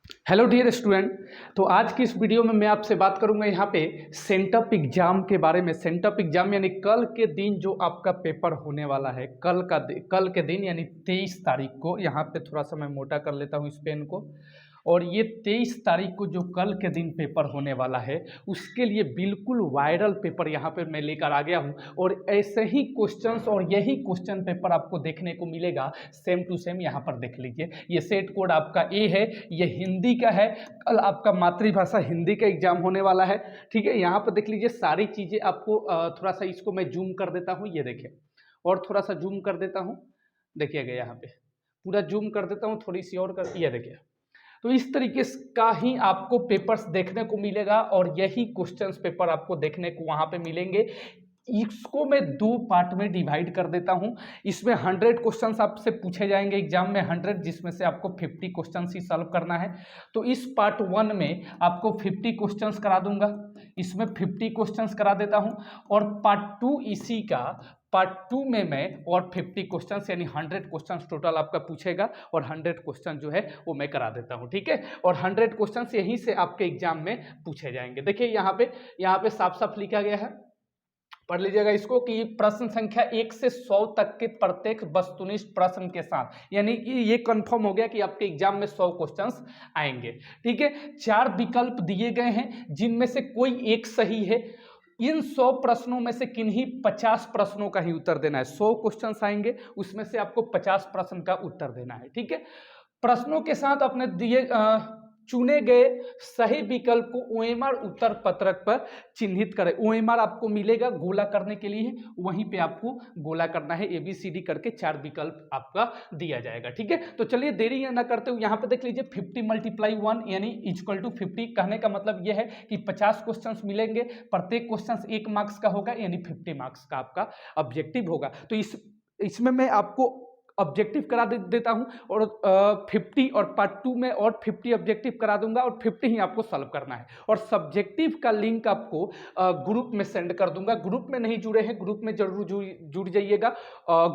Hello dear student. तो आज की इस वीडियो में मैं आपसे बात करूंगा यहाँ पे सेंटअप एग्जाम के बारे में। सेंटअप एग्जाम यानी कल के दिन जो आपका पेपर होने वाला है, कल के दिन यानी 23 तारीख को। यहाँ पे थोड़ा सा मैं मोटा कर लेता हूँ इस पेन को। और ये 23 तारीख को जो कल के दिन पेपर होने वाला है, उसके लिए बिल्कुल वायरल पेपर यहाँ पे मैं लेकर आ गया हूँ। और ऐसे ही क्वेश्चंस और यही क्वेश्चन पेपर आपको देखने को मिलेगा सेम टू सेम। यहाँ पर देख लीजिए, ये सेट कोड आपका ए है, ये हिंदी का है। कल आपका मातृभाषा हिंदी का एग्जाम होने वाला है, ठीक है। यहाँ पर देख लीजिए सारी चीज़ें आपको थोड़ा सा इसको मैं जूम कर देता हूँ, ये देखिए, और थोड़ा सा जूम कर देता हूँ, देखिएगा यहाँ पे पूरा जूम कर देता हूँ, थोड़ी सी और कर, ये देखिए। तो इस तरीके का ही आपको पेपर्स देखने को मिलेगा और यही क्वेश्चंस पेपर आपको देखने को वहां पे मिलेंगे। इसको मैं दो पार्ट में डिवाइड कर देता हूं। इसमें 100 क्वेश्चंस आपसे पूछे जाएंगे एग्जाम में, 100, जिसमें से आपको 50 क्वेश्चंस ही सॉल्व करना है। तो इस पार्ट 1 में आपको 50 क्वेश्चंस करा दूंगा, इसमें 50 क्वेश्चंस करा देता हूं। और पार्ट 2 इसी का, पार्ट 2 में मैं और 50 क्वेश्चंस यानी 100 क्वेश्चंस टोटल आपका पूछेगा और 100 क्वेश्चन जो है वो मैं करा देता हूं, ठीक है। और 100 क्वेश्चंस यहीं से आपके एग्जाम में पूछे जाएंगे। देखिए यहाँ पे साफ साफ लिखा गया है, पढ़ लीजिएगा इसको, कि प्रश्न संख्या 1 से 100 तक के प्रत्येक वस्तुनिष्ठ प्रश्न के साथ, यानी कि ये कंफर्म हो गया कि आपके एग्जाम में 100 क्वेश्चंस आएंगे, ठीक है। 4 विकल्प दिए गए हैं जिनमें से कोई एक सही है। इन 100 प्रश्नों में से किन्हीं 50 प्रश्नों का ही उत्तर देना है। 100 क्वेश्चंस आएंगे, उसमें से आपको 50 प्रश्न का उत्तर देना है, ठीक है। प्रश्नों के साथ अपने दिए चुने गए सही विकल्प को ओएमआर उत्तर पत्रक पर चिन्हित करें। ओएमआर आपको मिलेगा गोला करने के लिए, वहीं पे आपको गोला करना है, ABCD करके 4 विकल्प आपका दिया जाएगा, ठीक है। तो चलिए देरी ना करते हुए यहाँ पे देख लीजिए, 50 × 1 यानी इक्वल टू 50। कहने का मतलब यह है कि 50 क्वेश्चंस मिलेंगे, प्रत्येक क्वेश्चन 1 मार्क्स का होगा, यानी 50 मार्क्स का आपका ऑब्जेक्टिव होगा। तो इसमें मैं आपको ऑब्जेक्टिव करा देता हूं और 50 और पार्ट 2 में और 50 ऑब्जेक्टिव करा दूंगा और 50 ही आपको सॉल्व करना है। और सब्जेक्टिव का लिंक आपको ग्रुप में सेंड कर दूंगा। ग्रुप में नहीं जुड़े हैं, ग्रुप में जरूर जुड़ जाइएगा।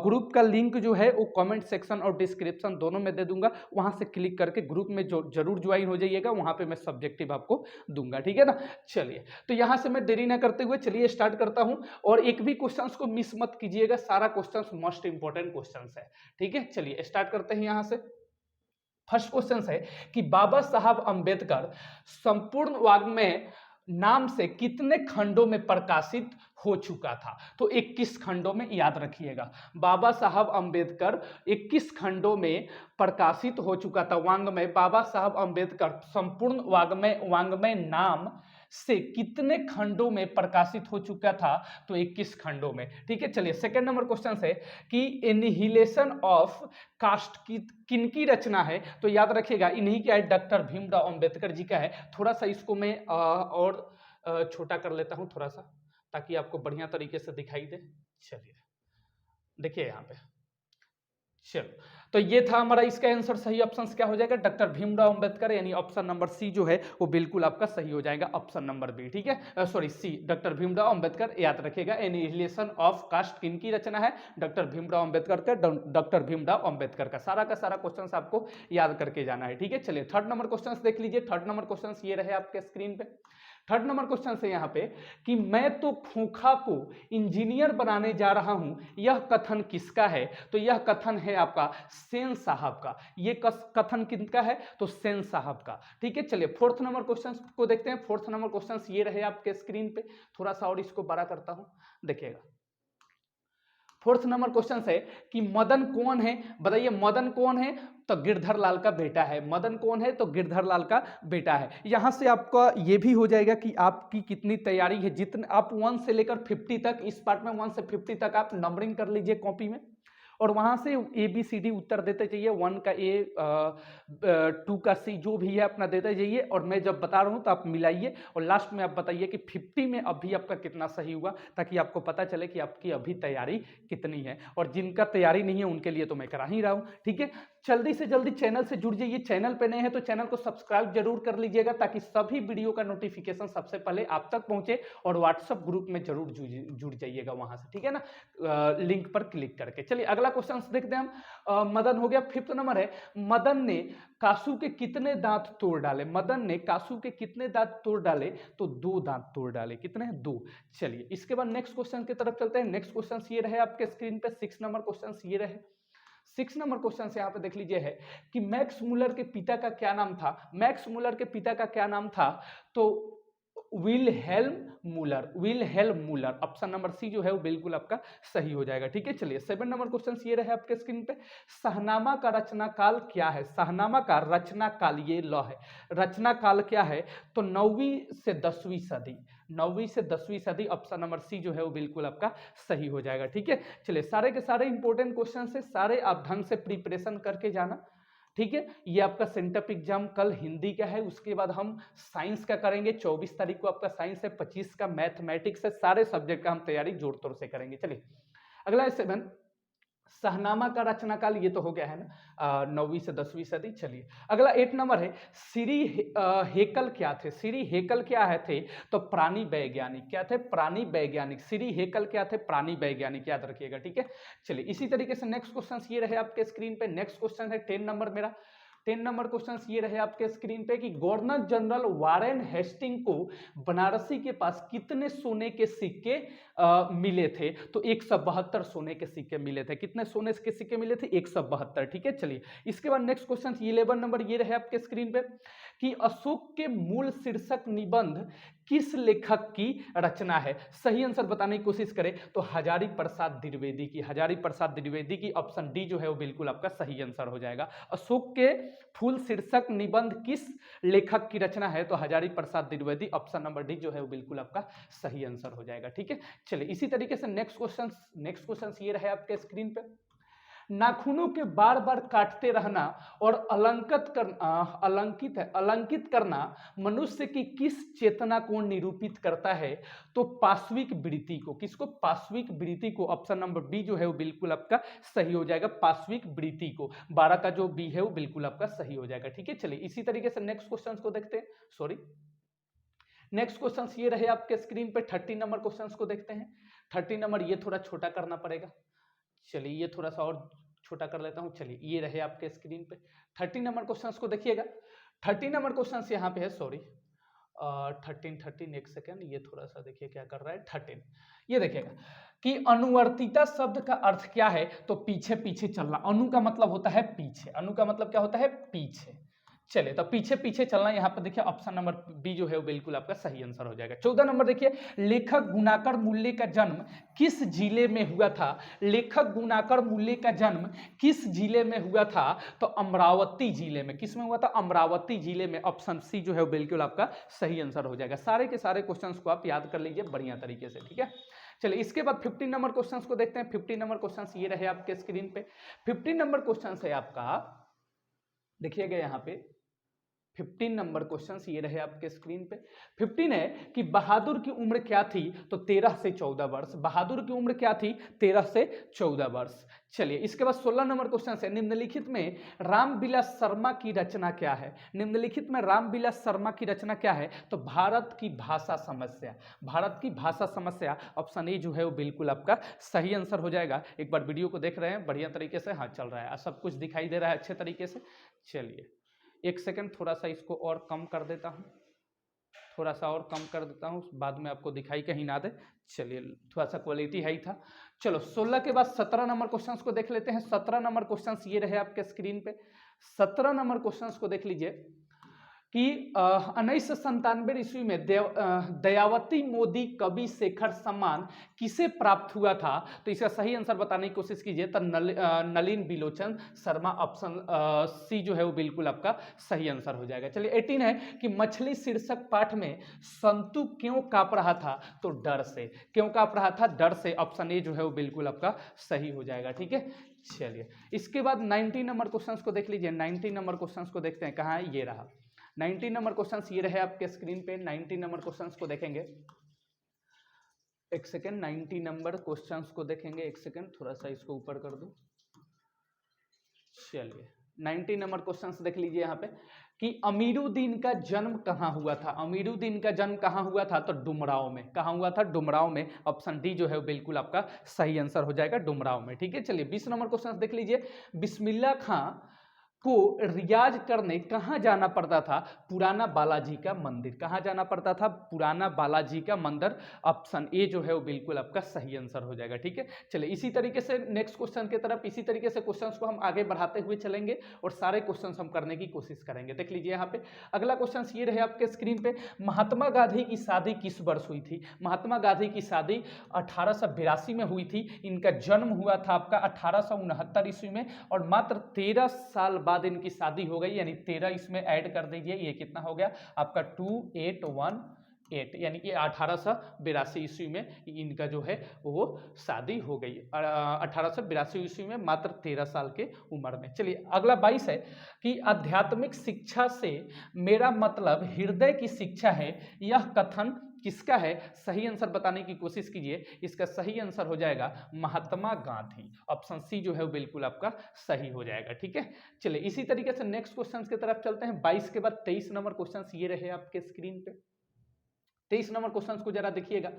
ग्रुप का लिंक जो है वो कमेंट सेक्शन और डिस्क्रिप्शन दोनों में दे दूंगा, वहां से क्लिक करके ग्रुप में जरूर ज्वाइन हो जाइएगा। वहां पे मैं सब्जेक्टिव आपको दूंगा, ठीक है ना। चलिए, तो यहां से मैं देरी ना करते हुए चलिए स्टार्ट करता हूं। और एक भी क्वेश्चन को मिस मत कीजिएगा, सारा क्वेश्चन मोस्ट इंपॉर्टेंट क्वेश्चन है, ठीक है। चलिए स्टार्ट करते हैं यहां से। फर्स्ट क्वेश्चन है कि बाबा साहब अंबेडकर संपूर्ण वाङ्मय नाम से कितने खंडों में प्रकाशित हो चुका था? तो 21 खंडों में, याद रखिएगा। बाबा साहब अंबेडकर 21 खंडों में प्रकाशित हो चुका था वाङ्मय। बाबा साहब अंबेडकर संपूर्ण वाङ्मय नाम से कितने खंडों में प्रकाशित हो चुका था? तो 21 खंडों में, ठीक है। चलिए सेकंड नंबर क्वेश्चन है कि एनिहिलेशन ऑफ कास्ट की किनकी रचना है? तो याद रखिएगा इन्हीं का है, डॉक्टर भीमराव अंबेडकर जी का है। थोड़ा सा इसको मैं और छोटा कर लेता हूं थोड़ा सा, ताकि आपको बढ़िया तरीके से दिखाई दे। चलिए देखिए यहाँ पे, चलो, तो ये था हमारा, इसका आंसर सही ऑप्शन क्या हो जाएगा? डॉक्टर भीमराव अंबेडकर, यानी ऑप्शन नंबर सी जो है वो बिल्कुल आपका सही हो जाएगा, ऑप्शन नंबर बी, ठीक है। सॉरी, सी, डॉक्टर भीमराव अंबेडकर। याद रखिएगा एनिहिलेशन ऑफ कास्ट किनकी रचना है? डॉक्टर भीमराव अंबेडकर का। डॉक्टर भीमराव अंबेडकर का सारा क्वेश्चन आपको याद करके जाना है, ठीक है। चलिए थर्ड नंबर क्वेश्चन देख लीजिए। थर्ड नंबर क्वेश्चन ये रहे आपके स्क्रीन पे। थर्ड नंबर क्वेश्चन है यहाँ पे कि मैं तो खोखा को इंजीनियर बनाने जा रहा हूं, यह कथन किसका है? तो यह कथन है आपका सेन साहब का। ये कथन किनका है? तो सेन साहब का, ठीक है। चलिए फोर्थ नंबर क्वेश्चन को देखते हैं। फोर्थ नंबर क्वेश्चन ये रहे आपके स्क्रीन पे, थोड़ा सा और इसको बड़ा करता हूं, देखिएगा। फोर्थ नंबर क्वेश्चन है कि मदन कौन है? बताइए मदन कौन है? तो गिरधर लाल का बेटा है। मदन कौन है? तो गिरधर लाल का बेटा है। यहां से आपका ये भी हो जाएगा कि आपकी कितनी तैयारी है। जितने आप 1 से लेकर 50 तक, इस पार्ट में 1 से 50 तक आप नंबरिंग कर लीजिए कॉपी में, और वहां से ABCD उत्तर देते जाइए। 1 का A, 2 का C, जो भी है अपना देते जाइए। और मैं जब बता रहा हूं तो आप मिलाइए और लास्ट में आप बताइए कि 50 में अभी आपका कितना सही हुआ, ताकि आपको पता चले कि आपकी अभी तैयारी कितनी है। और जिनका तैयारी नहीं है उनके लिए तो मैं करा ही रहा हूं, ठीक है। जल्दी से जल्दी चैनल से जुड़ जाइए। चैनल पे नए हैं तो चैनल को सब्सक्राइब जरूर कर लीजिएगा ताकि सभी वीडियो का नोटिफिकेशन सबसे पहले आप तक पहुंचे, और व्हाट्सएप ग्रुप में जरूर जुड़ जाइएगा वहां से, ठीक है ना, लिंक पर क्लिक करके। चलिए अगला क्वेश्चन देखते हैं हम। मदन हो गया, 5th नंबर है, मदन ने कासू के कितने दांत तोड़ डाले? मदन ने कासू के कितने दांत तोड़ डाले? तो 2 दांत तोड़ डाले। कितने हैं? 2। चलिए इसके बाद नेक्स्ट क्वेश्चन की तरफ चलते हैं। नेक्स्ट क्वेश्चन ये रहे आपके स्क्रीन पे, 6 नंबर क्वेश्चन ये रहे। 6 नंबर क्वेश्चन से यहाँ पे देख लीजिए है कि मैक्स मूलर के पिता का क्या नाम था? मैक्स मूलर के पिता का क्या नाम था? तो Wilhelm Muller, Wilhelm Muller. Option number C जो है वो बिल्कुल आपका सही हो जाएगा, ठीक है। चलिए 7 नंबर क्वेश्चन ये रहे आपके स्क्रीन पे, शाहनामा का रचना काल क्या है? शाहनामा का रचना काल, ये लॉ है, रचना काल क्या है? तो 9वीं से 10वीं सदी, 9वीं से 10वीं सदी। ऑप्शन नंबर सी जो है वो बिल्कुल आपका सही हो जाएगा, ठीक है। चलिए सारे के सारे इंपॉर्टेंट क्वेश्चन से सारे आप ढंग से प्रिपरेशन करके जाना, ठीक है। ये आपका सेंटअप एग्जाम कल हिंदी का है, उसके बाद हम साइंस का करेंगे। 24 तारीख को आपका साइंस है, 25 का मैथमेटिक्स है। सारे सब्जेक्ट का हम तैयारी जोर तोड़ से करेंगे। चलिए अगला है 7, शाहनामा का रचनाकाल, ये तो हो गया है ना, 9वीं से 10वीं सदी। चलिए अगला 8 नंबर है, श्री हेकल क्या थे? श्री हेकल क्या है थे? तो प्राणी वैज्ञानिक। क्या थे? प्राणी वैज्ञानिक। श्री हेकल क्या थे? प्राणी वैज्ञानिक, याद रखिएगा, ठीक है। चलिए इसी तरीके से नेक्स्ट क्वेश्चन ये रहे आपके स्क्रीन पे। नेक्स्ट क्वेश्चन है 10 नंबर मेरा, 10 नंबर क्वेश्चन ये रहे आपके स्क्रीन पे कि गवर्नर जनरल वारेन हेस्टिंग को बनारसी के पास कितने सोने के सिक्के मिले थे? तो 172 सोने के सिक्के मिले थे। कितने सोने के सिक्के मिले थे? 172, ठीक है। चलिए इसके बाद नेक्स्ट क्वेश्चन 11 नंबर ये रहे आपके स्क्रीन पे कि अशोक के मूल शीर्षक निबंध किस लेखक की रचना है? सही आंसर बताने की कोशिश करें तो हजारी प्रसाद द्विवेदी की, हजारी प्रसाद द्विवेदी की। ऑप्शन डी जो है वो बिल्कुल आपका सही आंसर हो जाएगा। अशोक के फूल शीर्षक निबंध किस लेखक की रचना है? तो Hazari Prasad Dwivedi. Option number D जो है वो बिल्कुल आपका सही आंसर हो जाएगा, ठीक है। चलिए इसी तरीके से नेक्स्ट क्वेश्चन ये रहे आपके स्क्रीन पे, नाखूनों के बार बार काटते रहना और अलंकित करना मनुष्य की किस चेतना को निरूपित करता है? तो पाश्विक वृत्ति को। किसको? पाश्विक वृत्ति को। ऑप्शन नंबर बी जो है वो बिल्कुल आपका सही हो जाएगा, पाश्विक वृत्ति को। 12 का जो बी है वो बिल्कुल आपका सही हो जाएगा, ठीक है। चलिए इसी तरीके से नेक्स्ट क्वेश्चन को देखते हैं। सॉरी, नेक्स्ट क्वेश्चन ये रहे आपके स्क्रीन पे, 30 नंबर क्वेश्चन को देखते हैं। 30 नंबर ये थोड़ा छोटा करना पड़ेगा। चलिए ये थोड़ा सा और छोटा कर लेता हूं। चलिए ये रहे आपके स्क्रीन पे 30 नंबर क्वेश्चंस को देखिएगा। 30 नंबर क्वेश्चंस यहाँ पे है, सॉरी 13 एक सेकेंड, ये थोड़ा सा देखिए क्या कर रहा है। 13 ये देखिएगा कि अनुवर्तिता शब्द का अर्थ क्या है? तो पीछे पीछे चलना। अनु का मतलब होता है पीछे, अनु का मतलब क्या होता है? पीछे। चलिए तो पीछे पीछे चलना, यहाँ पर देखिए ऑप्शन नंबर बी जो है वो बिल्कुल आपका सही आंसर हो जाएगा। 14 नंबर देखिए, लेखक गुणाकर मूल्य का जन्म किस जिले में हुआ था? लेखक गुणाकर मूल्य का जन्म किस जिले में हुआ था? तो अमरावती जिले में। किस में हुआ था? अमरावती जिले में। ऑप्शन सी जो है वो बिल्कुल आपका सही आंसर हो जाएगा। सारे के सारे क्वेश्चंस को आप याद कर लीजिए बढ़िया तरीके से, ठीक है। चलिए इसके बाद 15 नंबर क्वेश्चंस को देखते हैं। 15 नंबर क्वेश्चंस ये रहे आपके स्क्रीन पे। 15 नंबर क्वेश्चन है आपका, देखिएगा यहाँ पे 15 नंबर क्वेश्चन ये रहे आपके स्क्रीन पे। 15 है कि बहादुर की उम्र क्या थी? तो 13 से 14 वर्ष। बहादुर की उम्र क्या थी? 13 से 14 वर्ष। चलिए इसके बाद 16 नंबर क्वेश्चन है, निम्नलिखित में रामविलास शर्मा की रचना क्या है? निम्नलिखित में रामविलास शर्मा की रचना क्या है? तो भारत की भाषा समस्या। भारत की भाषा समस्या। ऑप्शन ए जो है वो बिल्कुल आपका सही आंसर हो जाएगा। एक बार वीडियो को देख रहे हैं बढ़िया तरीके से? हाँ चल रहा है, सब कुछ दिखाई दे रहा है अच्छे तरीके से। चलिए एक सेकंड, थोड़ा सा इसको और कम कर देता हूँ, थोड़ा सा और कम कर देता हूँ, बाद में आपको दिखाई कहीं ना दे। चलिए थोड़ा सा क्वालिटी हाई था। चलो 16 के बाद 17 नंबर क्वेश्चंस को देख लेते हैं। 17 नंबर क्वेश्चंस ये रहे आपके स्क्रीन पे। 17 नंबर क्वेश्चंस को देख लीजिए कि 1997 ईस्वी में दयावती मोदी कवि शेखर सम्मान किसे प्राप्त हुआ था? तो इसका सही आंसर बताने की कोशिश कीजिए। तो नलिन बिलोचन शर्मा। ऑप्शन सी जो है वो बिल्कुल आपका सही आंसर हो जाएगा। चलिए 18 है कि मछली शीर्षक पाठ में संतु क्यों कांप रहा था? तो डर से। क्यों कांप रहा था? डर से। ऑप्शन ए जो है वो बिल्कुल आपका सही हो जाएगा, ठीक है। चलिए इसके बाद 19 नंबर क्वेश्चन को देख लीजिए। 19 नंबर क्वेश्चन को देखते हैं, कहाँ है? ये रहा 19 नंबर क्वेश्चंस ये रहे आपके स्क्रीन पे। 19 नंबर क्वेश्चंस को देखेंगे, एक सेकेंड। 19 नंबर क्वेश्चंस को देखेंगे, एक सेकेंड, थोड़ा सा इसको ऊपर कर दूं। चलिए 90 नंबर क्वेश्चन देख लीजिए यहाँ पे कि अमीरुद्दीन का जन्म कहाँ हुआ था। अमीरुद्दीन का जन्म कहाँ हुआ था, तो डुमराव में। कहाँ हुआ था, डुमराव में। ऑप्शन डी जो है वो बिल्कुल आपका सही आंसर हो जाएगा, डुमराव में। ठीक है, चलिए 20 नंबर क्वेश्चन देख लीजिए। बिस्मिल्लाह खां को रियाज करने कहाँ जाना पड़ता था, पुराना बालाजी का मंदिर। कहाँ जाना पड़ता था, पुराना बालाजी का मंदिर। ऑप्शन ए जो है वो बिल्कुल आपका सही आंसर हो जाएगा। ठीक है, चलिए इसी तरीके से नेक्स्ट क्वेश्चन की तरफ, इसी तरीके से क्वेश्चंस को हम आगे बढ़ाते हुए चलेंगे और सारे क्वेश्चंस हम करने की कोशिश करेंगे। देख लीजिए यहाँ पे अगला क्वेश्चन ये रहे आपके स्क्रीन पे, महात्मा गांधी की शादी किस वर्ष हुई थी। महात्मा गांधी की शादी 1882 में हुई थी। इनका जन्म हुआ था आपका 1869 ईस्वी में और मात्र 13 साल बाद इनकी शादी हो गई, यानी 13 इसमें ऐड कर दीजिए, ये कितना हो गया आपका 2818, यानी कि 1882 ईस्वी में इनका जो है वो शादी हो गई। 1882 ईस्वी में मात्र 13 साल के उम्र में। चलिए अगला 22 है कि आध्यात्मिक शिक्षा से मेरा मतलब हृदय की शिक्षा है, यह कथन किसका है। सही आंसर बताने की कोशिश कीजिए। इसका सही आंसर हो जाएगा महात्मा गांधी। ऑप्शन सी जो है वो बिल्कुल आपका सही हो जाएगा। ठीक है, चलिए इसी तरीके से नेक्स्ट क्वेश्चन की तरफ चलते हैं। 22 के बाद 23 नंबर क्वेश्चन ये रहे आपके स्क्रीन पे। 23 नंबर क्वेश्चन को जरा देखिएगा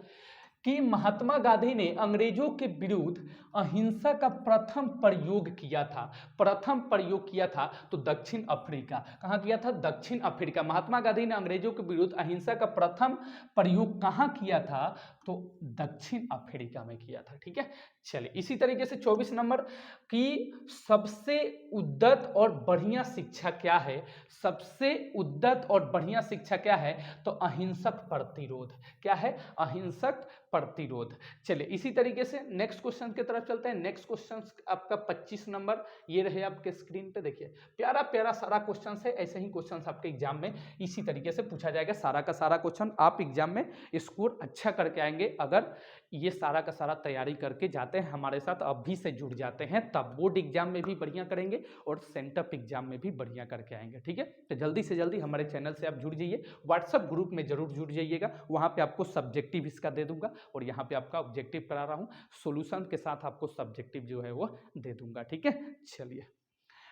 कि महात्मा गांधी ने अंग्रेजों के विरुद्ध अहिंसा का प्रथम प्रयोग किया था। प्रथम प्रयोग किया था तो दक्षिण अफ्रीका। कहाँ किया था, दक्षिण अफ्रीका। महात्मा गांधी ने अंग्रेजों के विरुद्ध अहिंसा का प्रथम प्रयोग कहाँ किया था, तो दक्षिण अफ्रीका में किया था। ठीक है, चलिए इसी तरीके से 24 नंबर की सबसे उद्यत और बढ़िया शिक्षा क्या है। सबसे उद्यत और बढ़िया शिक्षा क्या है, तो अहिंसक प्रतिरोध। क्या है, अहिंसक प्रतिरोध। चलिए इसी तरीके से नेक्स्ट क्वेश्चन की तरफ चलते हैं। नेक्स्ट क्वेश्चन आपका 25 नंबर ये रहे आपके स्क्रीन पे। देखिए प्यारा प्यारा सारा क्वेश्चन है, ऐसे ही क्वेश्चन आपके एग्जाम में इसी तरीके से पूछा जाएगा। सारा का सारा क्वेश्चन आप एग्जाम में स्कोर अच्छा करके आएंगे अगर ये सारा का सारा तैयारी करके जाते हैं हमारे साथ, अभी से जुड़ जाते हैं, तब बोर्ड एग्जाम में भी बढ़िया करेंगे और सेंटअप एग्जाम में भी बढ़िया करके आएंगे। ठीक है, तो जल्दी से जल्दी हमारे चैनल से आप जुड़ जाइए। व्हाट्सएप ग्रुप में जरूर जुड़ जाइएगा, वहां पे आपको सब्जेक्टिव इसका दे दूंगा और यहाँ पे आपका ऑब्जेक्टिव करा रहा हूँ, सॉल्यूशन के साथ आपको सब्जेक्टिव जो है वो दे दूंगा। ठीक है, चलिए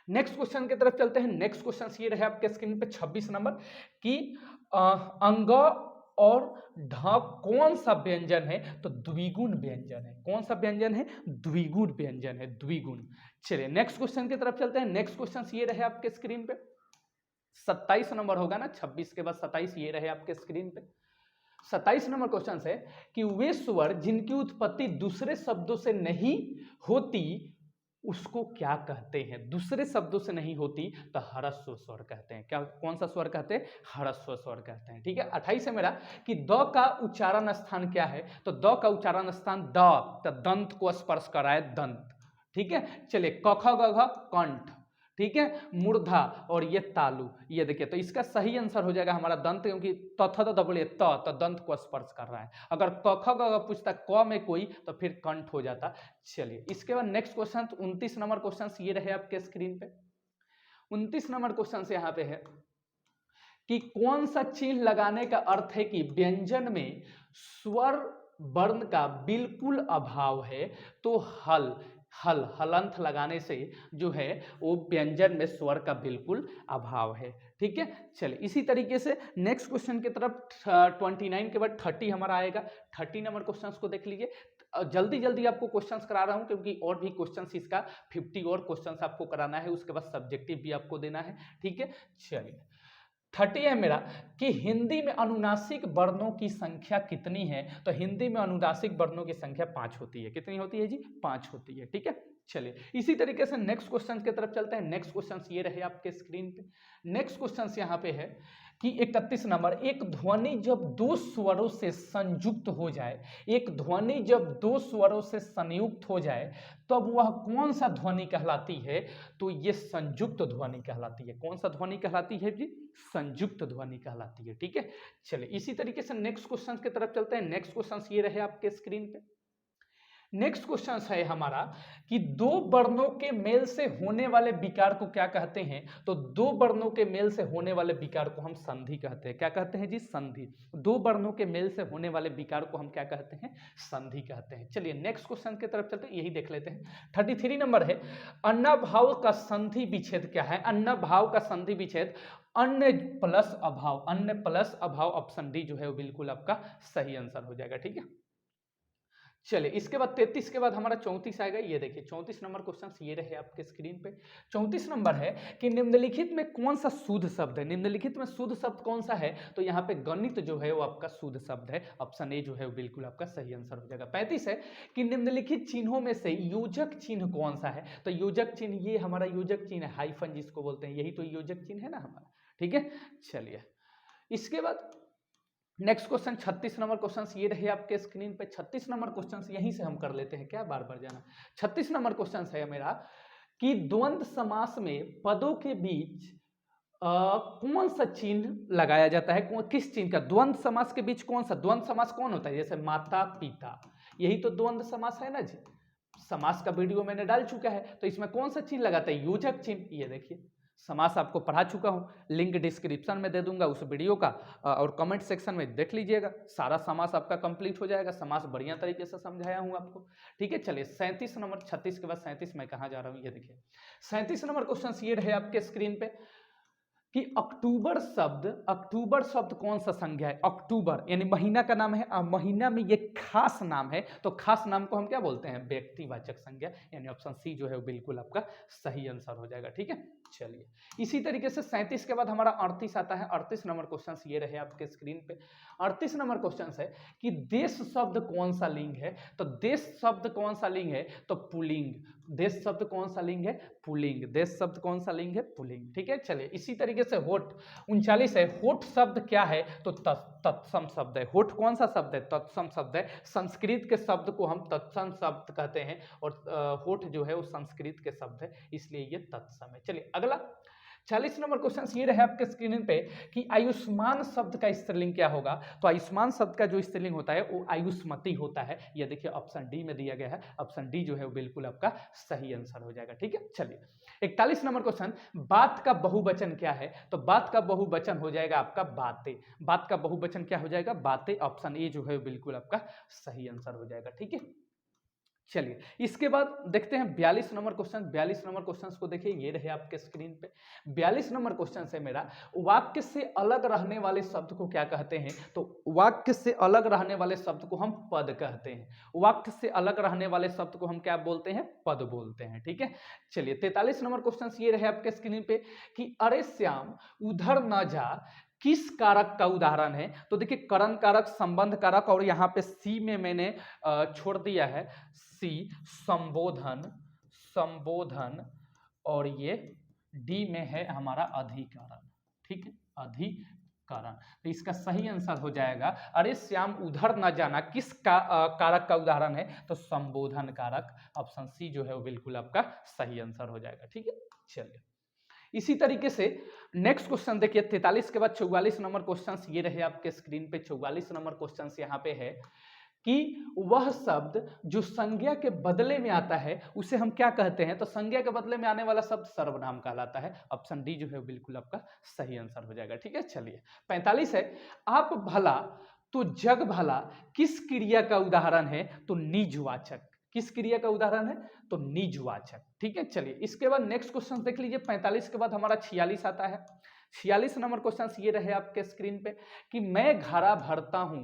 नेक्स्ट क्वेश्चन की तरफ चलते हैं। नेक्स्ट क्वेश्चन ये रहे आपके स्क्रीन पे 26 नंबर कि अंग और ढ कौन सा व्यंजन है, तो द्विगुण व्यंजन है। कौन सा व्यंजन है, द्विगुण व्यंजन है, द्विगुण। चलिए नेक्स्ट क्वेश्चन की तरफ चलते हैं। नेक्स्ट क्वेश्चन ये रहे आपके स्क्रीन पे 27 नंबर होगा ना, 26 के बाद 27 ये रहे आपके स्क्रीन पे। 27 नंबर क्वेश्चन है कि वे स्वर जिनकी उत्पत्ति दूसरे शब्दों से नहीं होती उसको क्या कहते हैं। दूसरे शब्दों से नहीं होती तो ह्रस्व स्वर कहते हैं। क्या, कौन सा स्वर कहते हैं, ह्रस्व स्वर कहते हैं। ठीक है, 28 है मेरा कि द का उच्चारण स्थान क्या है, तो द का उच्चारण स्थान द, तो दंत को स्पर्श कराए दंत। ठीक है, चलिए क ख ग घ कंठ। ठीक है, मूर्धा और ये तालु। ये देखिए तो इसका सही आंसर हो जाएगा हमारा दंत, क्योंकि त थ द बोले त, तो दंत को स्पर्श कर रहा है। अगर क ख ग घ पूछता क में कोई तो फिर कंठ हो जाता। चलिए इसके बाद नेक्स्ट क्वेश्चन 29 नंबर क्वेश्चन ये रहे आपके स्क्रीन पे। 29 नंबर क्वेश्चन से यहाँ पे है कि कौन सा चिन्ह लगाने का अर्थ है कि व्यंजन में स्वर वर्ण का बिल्कुल अभाव है, तो हल हलंत लगाने से जो है वो व्यंजन में स्वर का बिल्कुल अभाव है। ठीक है, चलिए इसी तरीके से नेक्स्ट क्वेश्चन की तरफ 29 के बाद 30 हमारा आएगा। 30 नंबर क्वेश्चंस को देख लीजिए। जल्दी जल्दी आपको क्वेश्चंस करा रहा हूं क्योंकि और भी क्वेश्चंस इसका 50 और क्वेश्चंस आपको कराना है, उसके बाद सब्जेक्टिव भी आपको देना है। ठीक है, चलिए 30 है मेरा कि हिंदी में अनुनासिक वर्णों की संख्या कितनी है, तो हिंदी में अनुनासिक वर्णों की संख्या 5 होती है। कितनी होती है जी, 5 होती है। ठीक है, चलिए इसी तरीके से नेक्स्ट क्वेश्चन की तरफ चलते हैं। नेक्स्ट क्वेश्चन ये रहे आपके स्क्रीन पे। नेक्स्ट क्वेश्चन यहाँ पे है कि 31 नंबर, एक ध्वनि जब दो स्वरों से संयुक्त हो जाए, एक ध्वनि जब दो स्वरों से संयुक्त हो जाए तब वह कौन सा ध्वनि कहलाती है, तो ये संयुक्त ध्वनि कहलाती है। कौन सा ध्वनि कहलाती है जी, संयुक्त ध्वनि कहलाती है। ठीक है, चलिए इसी तरीके से नेक्स्ट क्वेश्चन की तरफ चलते हैं। नेक्स्ट क्वेश्चन ये रहे आपके स्क्रीन पे। नेक्स्ट क्वेश्चन है हमारा कि दो वर्णों के मेल से होने वाले विकार को क्या कहते हैं। तो दो वर्णों के मेल से होने वाले विकार को हम संधि कहते हैं। क्या कहते हैं जी? संधि। दो वर्णों के मेल से होने वाले विकार को हम क्या कहते हैं? संधि कहते हैं। चलिए नेक्स्ट क्वेश्चन की तरफ चलते हैं, यही देख लेते हैं। 33 नंबर है, अन्नाभाव का संधि विच्छेद क्या है? अन्नाभाव का संधि विच्छेद अन्य प्लस अभाव। अन्य प्लस अभाव ऑप्शन डी जो है वो बिल्कुल आपका सही आंसर हो जाएगा। ठीक है, चलिए इसके बाद 33 के बाद हमारा 34 आएगा। ये देखिए 34 नंबर क्वेश्चन ये रहे आपके स्क्रीन पे। 34 नंबर है कि निम्नलिखित में कौन सा शुद्ध शब्द है? निम्नलिखित में शुद्ध शब्द कौन सा है? तो यहाँ पे गणित जो है वो आपका शुद्ध शब्द है। ऑप्शन ए जो है वो बिल्कुल आपका सही आंसर हो जाएगा। 35 है कि निम्नलिखित चिन्हों में से योजक चिन्ह कौन सा है? तो योजक चिन्ह, ये हमारा योजक चिन्ह है, हाइफन जिसको बोलते हैं, यही तो योजक चिन्ह है ना हमारा। ठीक है, चलिए इसके बाद नेक्स्ट क्वेश्चन 36 नंबर क्वेश्चन ये रहे आपके स्क्रीन पे। 36 नंबर क्वेश्चन यहीं से हम कर लेते हैं, क्या बार बार जाना। 36 नंबर क्वेश्चन है मेरा कि द्वंद्व समास में पदों के बीच कौन सा चिन्ह लगाया जाता है? किस चिन्ह का? द्वंद्व समास के बीच कौन सा? द्वंद्व समास कौन होता है? जैसे माता पिता, यही तो द्वंद्व समास है ना जी। समास का वीडियो मैंने डाल चुका है, तो इसमें कौन सा चिन्ह लगाता है? योजक चिन्ह। ये देखिए समास आपको पढ़ा चुका हूं, लिंक डिस्क्रिप्शन में दे दूंगा उस वीडियो का, और कमेंट सेक्शन में देख लीजिएगा, सारा समास आपका कंप्लीट हो जाएगा। समास बढ़िया तरीके से समझाया हूं आपको। ठीक है, चलिए 37 नंबर, 36 के बाद 37 मैं कहां जा रहा हूं, ये देखिए 37 नंबर क्वेश्चन ये रहे आपके स्क्रीन पे कि अक्टूबर शब्द कौन सा संज्ञा है? अक्टूबर यानी महीना का नाम है, महीना में ये खास नाम है, तो खास नाम को हम क्या बोलते हैं? व्यक्तिवाचक संज्ञा, यानी ऑप्शन सी जो है वो बिल्कुल आपका सही आंसर हो जाएगा। ठीक है, चलिए इसी तरीके से 37 के बाद हमारा 38 आता है। 38 नंबर क्वेश्चन ये रहे आपके स्क्रीन पे। 38 नंबर क्वेश्चन है कि देश शब्द कौन सा लिंग है? तो देश शब्द कौन सा लिंग है? तो पुल्लिंग। देश शब्द कौन सा लिंग है? पुल्लिंग। देश शब्द कौन सा लिंग है? पुल्लिंग। ठीक है, चलिए इसी तरीके से होठ 39 है। होठ शब्द क्या है? तो तत्सम शब्द है। होठ कौन सा शब्द है? तत्सम शब्द है। संस्कृत के शब्द को हम तत्सम शब्द कहते हैं, और होठ जो है वो संस्कृत के शब्द है, इसलिए ये तत्सम है। चलिए अगला 40 नंबर क्वेश्चन ये रहे आपके स्क्रीन पे कि आयुष्मान शब्द का स्त्रीलिंग क्या होगा? तो आयुष्मान शब्द का जो स्त्रीलिंग होता है वो आयुष्मती होता है। ये देखिए ऑप्शन डी में दिया गया है। ऑप्शन डी जो है वो बिल्कुल आपका सही आंसर हो जाएगा। ठीक है, चलिए 41 नंबर क्वेश्चन, बात का बहुवचन क्या है? तो बात का बहुवचन हो जाएगा आपका बातें। बात का बहुवचन क्या हो जाएगा? बातें। ऑप्शन ए जो है बिल्कुल आपका सही आंसर हो जाएगा। ठीक है, चलिए इसके बाद देखते हैं 42 नंबर क्वेश्चन। 42 नंबर क्वेश्चन को देखिए, ये रहे आपके स्क्रीन पे। 42 नंबर क्वेश्चन है मेरा, वाक्य से अलग रहने वाले शब्द को क्या कहते हैं? तो वाक्य से अलग रहने वाले शब्द को हम पद कहते हैं। वाक्य से अलग रहने वाले शब्द को हम क्या बोलते हैं? पद बोलते हैं। ठीक है, चलिए 43 नंबर क्वेश्चन ये रहे आपके स्क्रीन पे कि अरे श्याम उधर न जा किस कारक का उदाहरण है? तो देखिए करण कारक, संबंध कारक, और यहाँ पे सी में मैंने छोड़ दिया है सी संबोधन, संबोधन, और ये डी में है हमारा अधिकरण। ठीक है, अधिकरण। तो इसका सही आंसर हो जाएगा अरे श्याम उधर न जाना किस कारक का उदाहरण है? तो संबोधन कारक। ऑप्शन सी जो है वो बिल्कुल आपका सही आंसर हो जाएगा। ठीक है, चलिए इसी तरीके से नेक्स्ट क्वेश्चन देखिए 43 के बाद 44 नंबर क्वेश्चन ये रहे आपके स्क्रीन पे। 44 नंबर क्वेश्चन यहाँ पे है कि वह शब्द जो संज्ञा के बदले में आता है उसे हम क्या कहते हैं? तो संज्ञा के बदले में आने वाला शब्द सर्वनाम कहलाता है। ऑप्शन डी जो है बिल्कुल आपका सही आंसर हो जाएगा। ठीक है, चलिए 45 है, आप भला तो जग भला किस क्रिया का उदाहरण है? तो निजवाचक। किस क्रिया का उदाहरण है? तो निजवाचक। ठीक है, चलिए इसके बाद नेक्स्ट क्वेश्चन देख लीजिए। 45 के बाद हमारा 46 आता है। 46 नंबर क्वेश्चन ये रहे आपके स्क्रीन पे कि मैं घड़ा भरता हूं,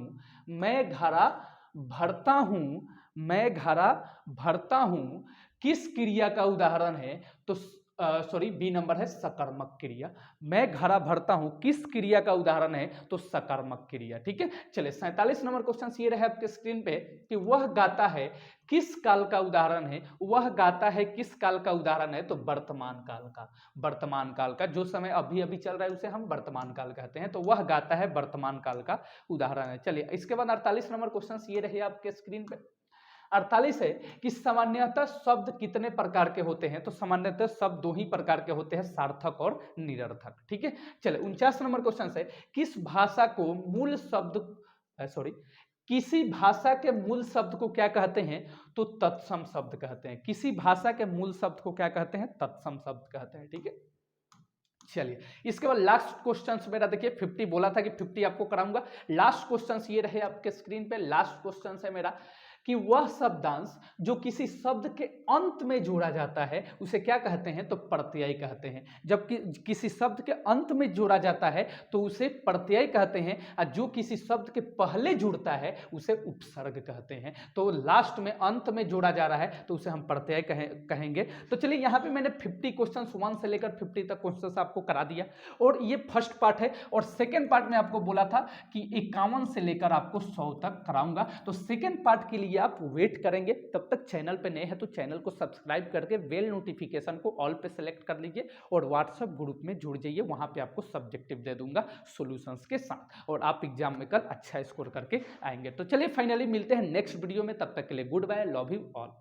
मैं घड़ा भरता हूं, मैं घड़ा भरता हूं किस क्रिया का उदाहरण है? तो सॉरी बी नंबर है सकर्मक क्रिया। मैं घड़ा भरता हूं किस क्रिया का उदाहरण है? तो सकर्मक क्रिया। ठीक है, चलिए 47 नंबर क्वेश्चन ये रहे आपके स्क्रीन पे कि वह गाता है किस काल का उदाहरण है? वह गाता है किस काल का उदाहरण है? तो वर्तमान काल का। वर्तमान काल का, जो समय अभी अभी चल रहा है उसे हम वर्तमान काल कहते हैं, तो वह गाता है वर्तमान काल का उदाहरण है। चलिए इसके बाद 48 नंबर क्वेश्चन ये रहे आपके स्क्रीन पे। 48 है कि सामान्यतः शब्द कितने प्रकार के होते हैं? तो सामान्यतः शब्द दो ही प्रकार के होते हैं, सार्थक और निरर्थक। ठीक है, चलिए 49 नंबर क्वेश्चन है किस भाषा को मूल शब्द किसी भाषा के मूल शब्द को क्या कहते हैं? तो तत्सम शब्द कहते हैं। किसी भाषा के मूल शब्द को क्या कहते हैं? तत्सम शब्द कहते हैं। ठीक है, चलिए इसके बाद लास्ट क्वेश्चन मेरा देखिए 50 बोला था कि 50 आपको कराऊंगा। लास्ट क्वेश्चन ये रहे आपके स्क्रीन पे। लास्ट क्वेश्चन है मेरा कि वह शब्दांश जो किसी शब्द के अंत में जोड़ा जाता है उसे क्या कहते हैं? तो प्रत्यय कहते हैं। जबकि किसी शब्द के अंत में जोड़ा जाता है तो उसे प्रत्यय कहते हैं, और जो किसी शब्द के पहले जुड़ता है उसे उपसर्ग कहते हैं। तो लास्ट में अंत में जोड़ा जा रहा है तो उसे हम प्रत्यय कहेंगे। तो चलिए यहाँ पे मैंने 50 क्वेश्चन 1 से लेकर 50 तक क्वेश्चन आपको करा दिया, और ये फर्स्ट पार्ट है। और सेकेंड पार्ट में आपको बोला था कि 51 से लेकर आपको 100 तक कराऊंगा। तो सेकेंड पार्ट के लिए आप वेट करेंगे। तब तक चैनल पे नए हैं तो चैनल को सब्सक्राइब करके बेल नोटिफिकेशन को ऑल पे सेलेक्ट कर लीजिए, और व्हाट्सएप ग्रुप में जुड़ जाइए। वहां पे आपको सब्जेक्टिव दे दूंगा सॉल्यूशंस के साथ, और आप एग्जाम में कल अच्छा स्कोर करके आएंगे। तो चलिए फाइनली मिलते हैं नेक्स्ट वीडियो में। तब तक के लिए goodbye, love you all.